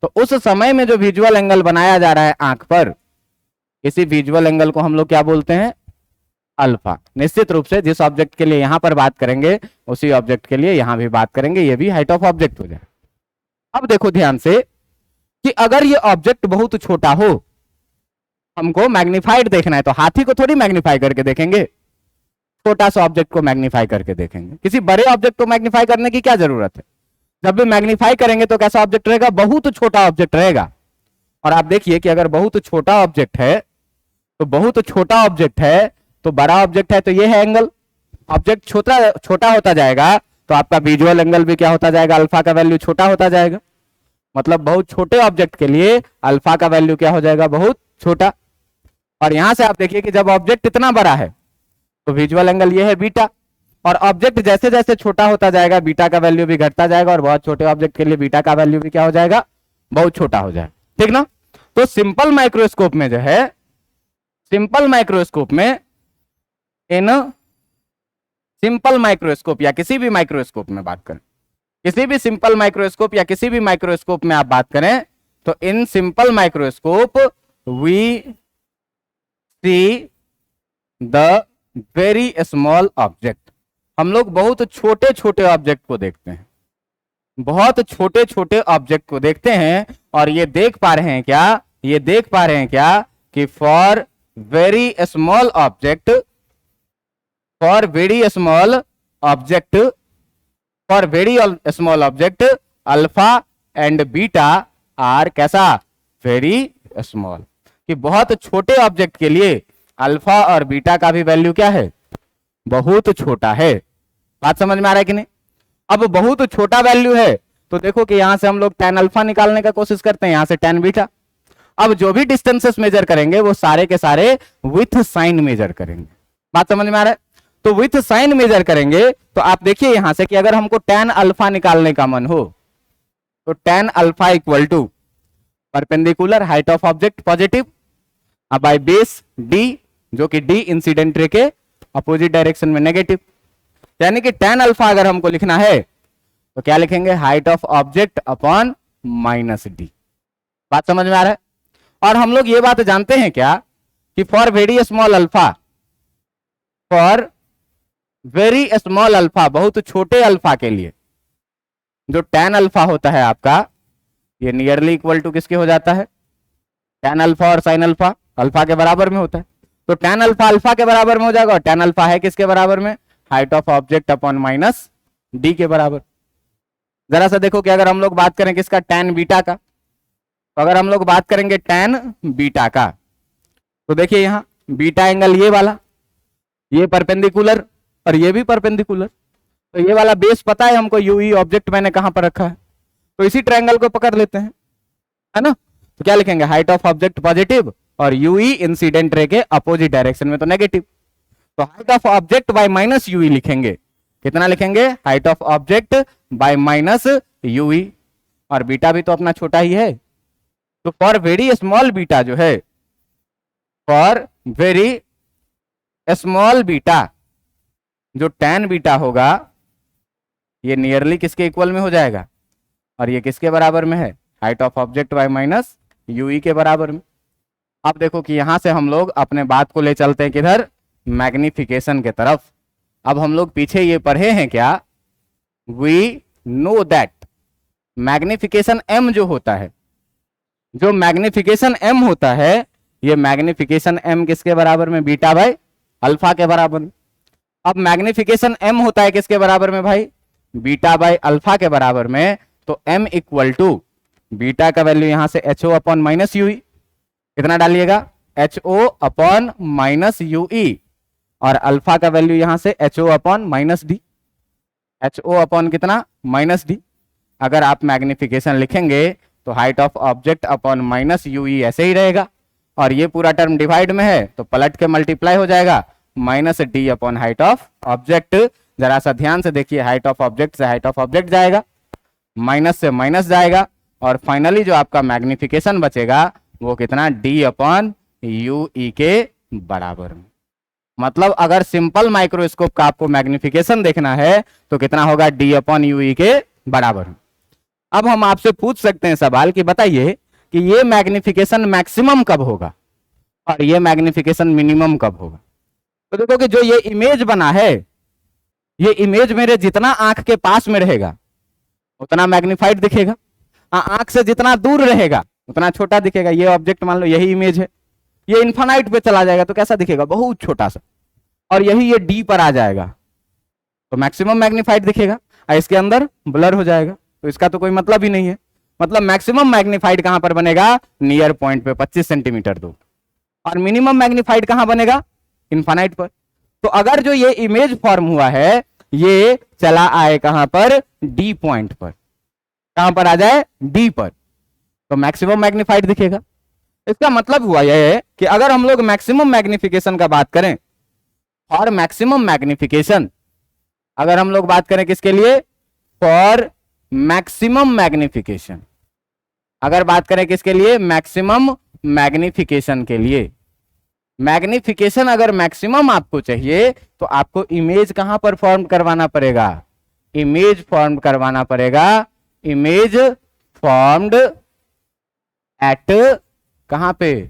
तो उस समय में जो विजुअल एंगल बनाया जा रहा है आंख पर, इसी विजुअल एंगल को हम लोग क्या बोलते हैं, अल्फा। निश्चित रूप से जिस ऑब्जेक्ट के लिए यहां पर बात करेंगे, उसी ऑब्जेक्ट के लिए यहां भी बात करेंगे, ये भी हाइट ऑफ ऑब्जेक्ट हो जाए। अब देखो ध्यान से कि अगर ये ऑब्जेक्ट बहुत छोटा हो, हमको मैग्नीफाइड देखना है, तो हाथी को थोड़ी मैग्नीफाई करके देखेंगे, छोटा सा ऑब्जेक्ट को मैग्नीफाई करके देखेंगे। किसी बड़े ऑब्जेक्ट को मैग्नीफाई करने की क्या जरूरत है? जब भी मैग्नीफाई करेंगे तो कैसा ऑब्जेक्ट रहेगा, बहुत छोटा ऑब्जेक्ट रहेगा। और आप देखिए कि अगर बहुत छोटा ऑब्जेक्ट है, तो बहुत छोटा ऑब्जेक्ट है, तो बड़ा ऑब्जेक्ट है, तो ये है एंगल। ऑब्जेक्ट छोटा छोटा होता जाएगा तो आपका विजुअल एंगल भी क्या होता जाएगा, अल्फा का वैल्यू छोटा होता जाएगा। मतलब बहुत छोटे ऑब्जेक्ट के लिए अल्फा का वैल्यू क्या हो जाएगा, बहुत छोटा। और यहां से आप देखिए कि जब ऑब्जेक्ट इतना बड़ा है तो विजुअल एंगल ये है बीटा, और ऑब्जेक्ट जैसे जैसे छोटा होता जाएगा बीटा का वैल्यू भी घटता जाएगा, और बहुत छोटे ऑब्जेक्ट के लिए बीटा का वैल्यू भी क्या हो जाएगा, बहुत छोटा हो जाएगा। ठीक ना? तो सिंपल माइक्रोस्कोप में जो है, सिंपल माइक्रोस्कोप में, इन सिंपल माइक्रोस्कोप या किसी भी माइक्रोस्कोप में बात करें, किसी भी सिंपल माइक्रोस्कोप या किसी भी माइक्रोस्कोप में आप बात करें, तो in simple microscope we see the very small object. हम लोग बहुत छोटे छोटे ऑब्जेक्ट को देखते हैं, बहुत छोटे छोटे ऑब्जेक्ट को देखते हैं। और ये देख पा रहे हैं क्या, ये देख पा रहे हैं क्या कि for very small object, for very small object, for very small object alpha and beta are कैसा, वेरी स्मॉल। कि बहुत छोटे ऑब्जेक्ट के लिए अल्फा और बीटा का भी वैल्यू क्या है, बहुत छोटा है। बात समझ में आ रहा है कि नहीं? अब बहुत छोटा वैल्यू है तो देखो कि यहां से हम लोग tan अल्फा निकालने का कोशिश करते हैं, यहां से tan बीटा। अब जो भी डिस्टेंसेस मेजर करेंगे वो सारे के सारे विथ साइन मेजर करेंगे। बात समझ में आ रहा है? तो विथ साइन मेजर करेंगे तो आप देखिए यहां से कि अगर हमको tan अल्फा निकालने का मन हो, तो tan alpha equal to perpendicular height of object positive by base d, जो कि d इंसिडेंट रे के अपोजिट डायरेक्शन में नेगेटिव। यानी कि tan अल्फा अगर हमको लिखना है तो क्या लिखेंगे, height of object upon minus D. बात समझ में आ रहा है? और हम लोग ये बात जानते हैं क्या कि for very small alpha, for very small alpha, बहुत छोटे अल्फा के लिए जो tan अल्फा होता है आपका, ये नियरली इक्वल टू किसके हो जाता है, tan अल्फा और sin अल्फा अल्फा के बराबर में होता है। तो tan अल्फा अल्फा के बराबर में हो जाएगा, और tan अल्फा है किसके बराबर में, height of object upon minus D के बराबर। जरा सा देखो कि अगर हम लोग बात करें किसका, tan बीटा का, तो अगर हम लोग बात करेंगे tan बीटा का, तो देखिए यहां बीटा एंगल ये वाला, ये परपेंडिकुलर और ये भी परपेंडिकुलर, तो ये वाला बेस पता है हमको, यूई ऑब्जेक्ट मैंने कहां पर रखा है, तो इसी ट्रायंगल को पकड़ लेते हैं, है ना। तो क्या लिखेंगे, हाइट ऑफ ऑब्जेक्ट पॉजिटिव और यूई इंसिडेंट रे के अपोजिट डायरेक्शन में तो नेगेटिव, तो height of object by minus UE लिखेंगे। कितना लिखेंगे, height of object by minus UE, और बीटा भी तो अपना छोटा ही है, तो फॉर वेरी स्मॉल बीटा जो है, फॉर वेरी स्मॉल बीटा, जो tan बीटा होगा ये नियरली किसके इक्वल में हो जाएगा, और ये किसके बराबर में है, height of object by minus UE के बराबर में। अब देखो कि यहां से हम लोग अपने बात को ले चलते हैं किधर, मैग्निफिकेशन के तरफ। अब हम लोग पीछे ये पढ़े हैं क्या, we know that magnification m जो होता है, जो मैग्निफिकेशन m होता है, ये मैग्निफिकेशन m किसके बराबर में, बीटा बाय अल्फा के बराबर में। अब मैग्निफिकेशन m होता है किसके बराबर में भाई, बीटा बाय अल्फा के बराबर में, तो m इक्वल टू बीटा का वैल्यू यहां से HO अपॉन माइनस यूई, कितना डालिएगा, HO अपॉन माइनस यूई, और अल्फा का वैल्यू यहां से HO upon minus D, HO upon कितना, माइनस डी। अगर आप मैग्निफिकेशन लिखेंगे तो height of object upon minus UE ऐसे ही रहेगा, और ये पूरा टर्म डिवाइड में है तो पलट के मल्टीप्लाई हो जाएगा, minus D upon height of object. जरा सा ध्यान से देखिए, हाइट ऑफ ऑब्जेक्ट से हाइट ऑफ ऑब्जेक्ट जाएगा, माइनस से माइनस जाएगा, और फाइनली जो आपका मैग्निफिकेशन बचेगा वो कितना, डी अपॉन यूई के बराबर में। मतलब अगर सिंपल माइक्रोस्कोप का आपको मैग्निफिकेशन देखना है तो कितना होगा, डी अपॉन यूई के बराबर में। अब हम आपसे पूछ सकते हैं सवाल कि बताइए कि ये मैग्निफिकेशन मैक्सिमम कब होगा और ये मैग्निफिकेशन मिनिमम कब होगा। तो देखो कि जो ये इमेज बना है, ये इमेज मेरे जितना आंख के पास में रहेगा उतना मैग्निफाइड दिखेगा, आंख से जितना दूर रहेगा उतना छोटा दिखेगा। ये ऑब्जेक्ट मान लो यही इमेज है, ये इन्फानाइट पे चला जाएगा तो कैसा दिखेगा, बहुत छोटा सा, और यही ये डी पर आ जाएगा तो मैक्सिमम मैग्निफाइड दिखेगा, और इसके अंदर ब्लर हो जाएगा, तो इसका तो कोई मतलब ही नहीं है। मतलब मैक्सिमम मैग्निफाइड कहां पर बनेगा, नियर पॉइंट पे 25 सेंटीमीटर दूर, और मिनिमम मैग्निफाइड कहां बनेगा, इन्फानाइट पर। तो अगर जो ये इमेज फॉर्म हुआ है ये चला आए कहां पर, डी पॉइंट पर, कहां पर आ जाए, डी पर, तो मैक्सिमम मैग्निफाइड दिखेगा। इसका मतलब हुआ यह है कि अगर हम लोग मैक्सिमम मैग्निफिकेशन का बात करें, फॉर मैक्सिमम मैग्निफिकेशन, अगर हम लोग बात करें किसके लिए, फॉर मैक्सिमम मैग्निफिकेशन, अगर बात करें किसके लिए, मैक्सिमम मैग्निफिकेशन के लिए, मैग्निफिकेशन अगर मैक्सिमम आपको चाहिए तो आपको इमेज कहां पर फॉर्म करवाना पड़ेगा, इमेज फॉर्म करवाना पड़ेगा, इमेज फॉर्म्ड एट कहां पे,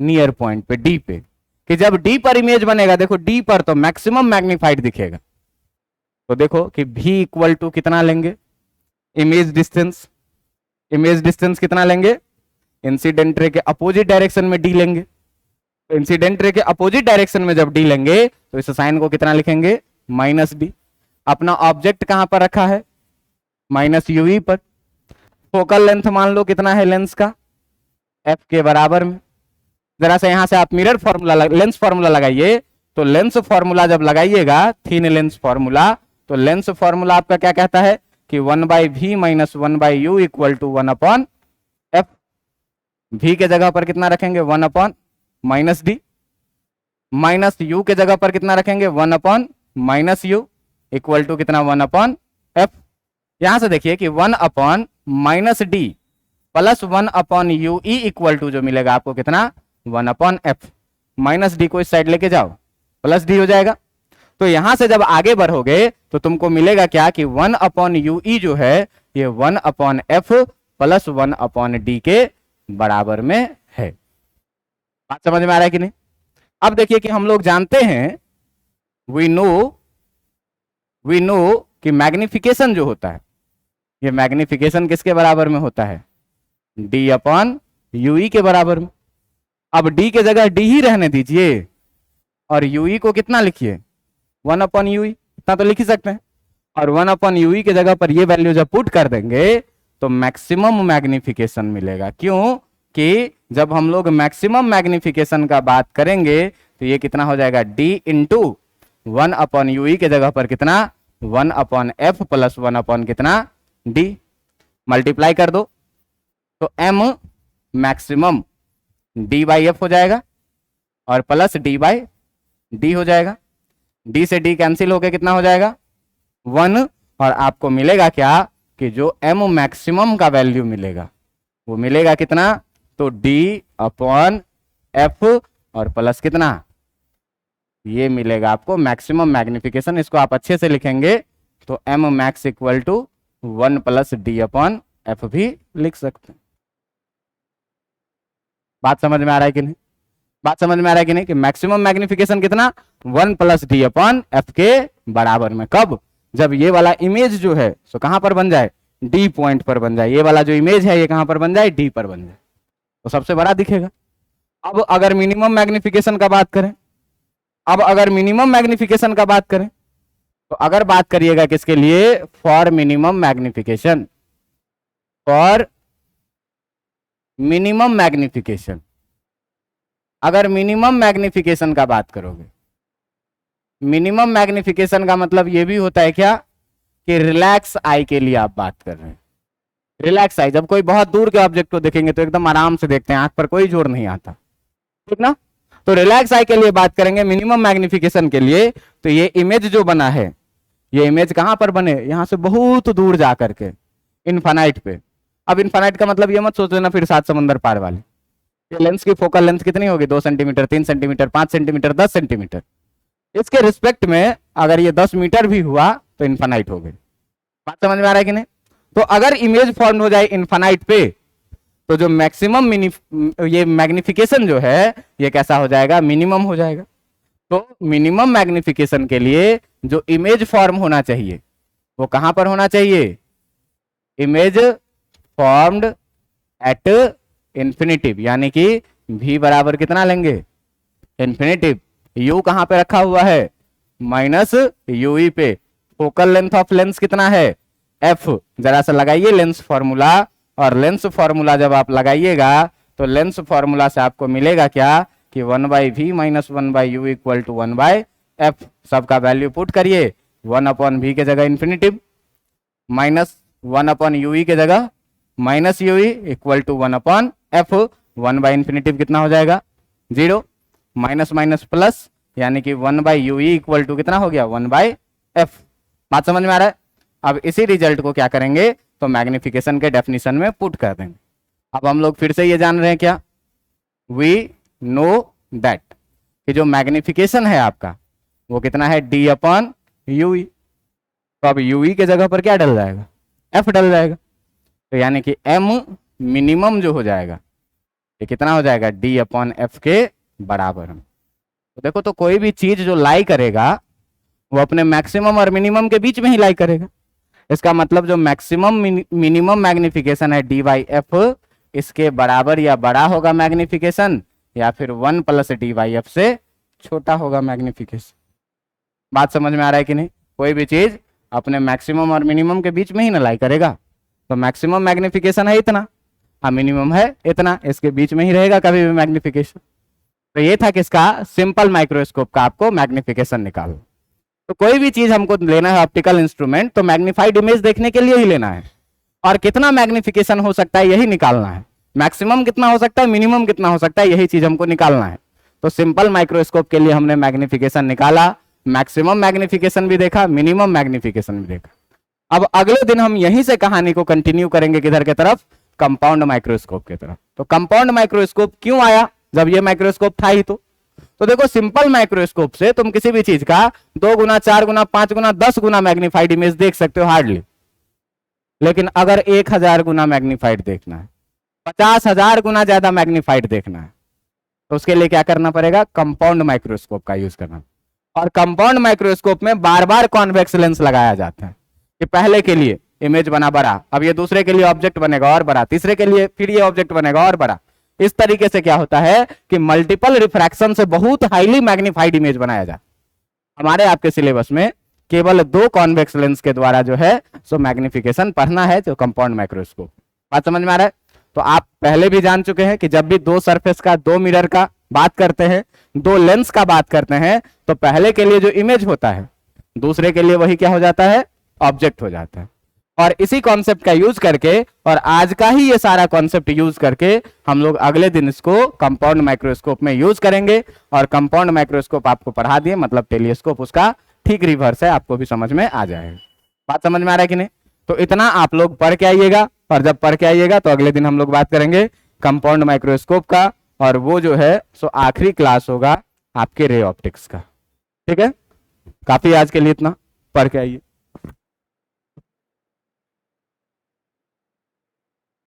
नियर पॉइंट पे, डी पे, कि जब डी पर इमेज बनेगा, देखो डी पर तो मैक्सिमम मैग्निफाइड दिखेगा। तो देखो कि v इक्वल टू कितना लेंगे, इमेज डिस्टेंस, इमेज डिस्टेंस कितना लेंगे, इंसिडेंट रे के अपोजिट डायरेक्शन में डी लेंगे, तो इंसिडेंट रे के अपोजिट डायरेक्शन में जब डी लेंगे तो इस साइन को कितना लिखेंगे, माइनस डी। अपना ऑब्जेक्ट कहां पर रखा है, माइनस यूवी पर। फोकल लेंथ मान लो कितना है लेंस का, एफ के बराबर में। जरा से यहां से आप मिरर फॉर्मूला, लेंस फॉर्मूला लगाइए, तो लेंस फॉर्मूला जब लगाइएगा, थीन लेंस फॉर्मूला, तो लेंस फॉर्मूला आपका क्या कहता है कि 1/v minus 1/u equal to 1 upon F. v के जगह पर कितना रखेंगे, 1 upon minus D, minus u के जगह पर कितना रखेंगे, 1 upon minus u equal to कितना, 1 अपॉन एफ। यहां से देखिए कि 1 upon minus D plus 1 upon U E equal to जो मिलेगा आपको कितना, 1 अपॉन एफ। माइनस डी को इस साइड लेके जाओ, प्लस डी हो जाएगा। तो यहां से जब आगे बढ़ोगे तो तुमको मिलेगा क्या कि 1 अपॉन यू ई जो है ये 1 upon F plus 1 upon D के बराबर में है। बात समझ में आ रहा है कि नहीं। अब देखिए कि हम लोग जानते हैं, वी नो कि मैग्निफिकेशन जो होता है, ये मैग्निफिकेशन किसके बराबर में होता है, डी अपॉन यूई के बराबर में। अब डी के जगह डी ही रहने दीजिए, और यूई को कितना लिखिए, 1 अपॉन यूई, इतना तो लिख ही सकते हैं। और 1 अपॉन यूई के जगह पर ये वैल्यू जब पुट कर देंगे तो मैक्सिमम मैग्निफिकेशन मिलेगा। क्यों कि जब हम लोग मैक्सिमम मैग्निफिकेशन का बात करेंगे तो ये कितना हो जाएगा, डी इंटू 1 अपॉन यूई के जगह पर कितना, 1/f प्लस 1 कितना d, मल्टीप्लाई कर दो तो m maximum d by F हो जाएगा और प्लस d बाई डी हो जाएगा। d से d कैंसिल होके कितना हो जाएगा 1, और आपको मिलेगा क्या कि जो m मैक्सिमम का वैल्यू मिलेगा वो मिलेगा कितना, तो d/f और प्लस कितना, ये मिलेगा आपको मैक्सिमम मैग्निफिकेशन। इसको आप अच्छे से लिखेंगे तो m max equal to 1 plus d/f भी लिख सकते हैं। बात समझ में आ रहा है कि नहीं, बात समझ में आ रहा है कि नहीं, कि मैक्सिमम मैग्निफिकेशन कितना 1 प्लस d/f के बराबर में। कब, जब ये वाला इमेज जो है सो कहां पर बन जाए, d पॉइंट पर बन जाए। ये वाला जो इमेज है ये कहां पर बन जाए, d पर बन जाए, तो सबसे बड़ा दिखेगा। अब अगर मिनिमम मैग्निफिकेशन का बात करें, अब अगर मिनिमम मैग्निफिकेशन का बात करें तो अगर बात करिएगा किसके लिए, for minimum magnification, for minimum magnification, अगर मिनिमम मैग्निफिकेशन का बात करोगे, मिनिमम मैग्निफिकेशन का मतलब ये भी होता है क्या कि रिलैक्स आई के लिए आप बात कर रहे हैं। रिलैक्स आई, जब कोई बहुत दूर के ऑब्जेक्ट को देखेंगे तो एकदम आराम से देखते हैं, आंख पर कोई जोर नहीं आता, ठीक ना। तो रिलैक्स आई के लिए बात करेंगे मिनिमम मैग्निफिकेशन के लिए, तो ये इमेज जो बना है, ये इमेज कहां पर बने, यहां से बहुत दूर जा करके इनफाइनाइट पे। अब इनफाइनाइट का मतलब ये मत सोच लेना फिर 7 समंदर पार वाले। ये लेंस की फोकल लेंथ कितनी होगी, 2 सेंटीमीटर, 3 सेंटीमीटर, 5 सेंटीमीटर, 10 सेंटीमीटर। इसके रिस्पेक्ट में अगर ये 10 मीटर भी हुआ तो इनफाइनाइट हो गई। बात समझ में आ रहा है कि नहीं। तो अगर इमेज फॉर्म हो जाए इनफाइनाइट पे तो जो मैक्सिमम ये मैग्निफिकेशन जो है ये कैसा हो जाएगा, मिनिमम हो जाएगा। तो मिनिमम मैग्निफिकेशन के लिए जो इमेज फॉर्म होना चाहिए वो कहां पर होना चाहिए, इमेज फॉर्म्ड एट इंफिनिटिव, यानी कि v बराबर कितना लेंगे, इंफिनिटिव। u कहां पे रखा हुआ है, माइनस ue पे। फोकल लेंथ ऑफ लेंस कितना है, f। जरा सा लगाइए लेंस फॉर्मूला, और लेंस फॉर्मूला जब आप लगाइएगा तो लेंस फॉर्मूला से आपको मिलेगा क्या कि 1/v minus 1/u equal to 1/f। सबका वैल्यू पुट करिए, 1/v के जगह इंफिनिटिव, माइनस 1/ue के जगह minus ue equal to 1/f। 1/इंफिनिटिव कितना हो जाएगा 0, माइनस माइनस प्लस, यानी कि 1/ue इक्वल टू कितना हो गया 1/f। बात समझ में आ रहा है। अब इसी रिजल्ट को क्या करेंगे तो मैग्निफिकेशन के डेफिनेशन में पुट कर देंगे। अब हम लोग फिर से ये जान रहे हैं क्या, वी नो दैट कि जो मैग्निफिकेशन है आपका वो कितना है d/ue। तो अब ue के जगह पर क्या डल जाएगा, f डल जाएगा। तो यानी कि m मिनिमम जो हो जाएगा ये कितना हो जाएगा d/f के बराबर। तो देखो, तो कोई भी चीज जो लाई करेगा वो अपने मैक्सिमम और मिनिमम के बीच में ही लाई करेगा। इसका मतलब जो मैक्सिमम मिनिमम मैग्निफिकेशन है d/f, इसके बराबर या बड़ा होगा मैग्निफिकेशन, या फिर 1 प्लस d/f से छोटा होगा मैग्निफिकेशन। बात समझ में आ रहा है कि नहीं। कोई भी चीज अपने मैक्सिमम और मिनिमम के बीच में ही ना लाई करेगा। तो मैक्सिमम मैग्निफिकेशन है इतना और मिनिमम है इतना, इसके बीच में ही रहेगा कभी भी मैग्निफिकेशन। तो ये था किसका, सिंपल माइक्रोस्कोप का आपको मैग्निफिकेशन निकालो। तो कोई भी चीज हमको लेना है ऑप्टिकल इंस्ट्रूमेंट तो मैग्नीफाइड इमेज देखने के लिए ही लेना है, और कितना मैग्निफिकेशन हो सकता है यही निकालना है। मैक्सिमम कितना हो सकता है, मिनिमम कितना हो सकता है, यही चीज हमको निकालना है। तो सिंपल माइक्रोस्कोप के लिए हमने मैग्निफिकेशन निकाला, मैक्सिमम मैग्निफिकेशन भी देखा, मिनिमम मैग्निफिकेशन भी देखा। अब अगले दिन हम यहीं से कहानी को कंटिन्यू करेंगे किधर के तरफ, कंपाउंड माइक्रोस्कोप की तरफ। तो कंपाउंड माइक्रोस्कोप क्यों आया जब ये माइक्रोस्कोप था ही। तो देखो, सिंपल माइक्रोस्कोप से तुम किसी भी चीज का 2 गुना, 4 गुना, 5 गुना, 10 गुना मैग्नीफाइड इमेज देख सकते हो हार्डली। लेकिन अगर 1000 गुना मैग्नीफाइड देखना है, 50,000 गुना ज्यादा मैग्नीफाइड देखना है, तो उसके लिए क्या करना पड़ेगा, कंपाउंड माइक्रोस्कोप का यूज करना। और कंपाउंड माइक्रोस्कोप में बार बार कॉन्वेक्स लेंस लगाया जाता है कि पहले के लिए इमेज बना बड़ा, अब ये दूसरे के लिए ऑब्जेक्ट बनेगा और बड़ा, तीसरे के लिए फिर ये ऑब्जेक्ट बनेगा और बड़ा। इस तरीके से क्या होता है कि मल्टीपल रिफ्रैक्शन से बहुत हाईली मैग्नीफाइड इमेज बनाया जाता है। हमारे आपके सिलेबस में केवल 2 कॉन्वेक्स लेंस के द्वारा जो है सो मैग्निफिकेशन पढ़ना है, जो कंपाउंड माइक्रोस्कोप। बात समझ में आ रहा है। तो आप पहले भी जान चुके हैं कि जब भी 2 सरफेस का, 2 मिरर का बात करते हैं, 2 लेंस का बात करते हैं, तो पहले के लिए जो इमेज होता है दूसरे के लिए वही क्या हो जाता है, ऑब्जेक्ट हो जाता है। और इसी कॉन्सेप्ट का यूज करके और आज का ही ये सारा कॉन्सेप्ट यूज करके हम लोग अगले दिन इसको कंपाउंड माइक्रोस्कोप में यूज करेंगे। और कंपाउंड माइक्रोस्कोप आपको पढ़ा दिए, मतलब टेलीस्कोप उसका ठीक रिवर्स है, आपको भी समझ में आ जाएगा। बात समझ में आ रहा है कि नहीं? तो इतना आप लोग पढ़ के आइएगा, और जब पढ़ के आइएगा तो अगले दिन हम लोग बात करेंगे कंपाउंड माइक्रोस्कोप का, और वो जो है सो आखिरी क्लास होगा आपके रे ऑप्टिक्स का। ठीक है, काफी आज के लिए इतना, पढ़ के आइए।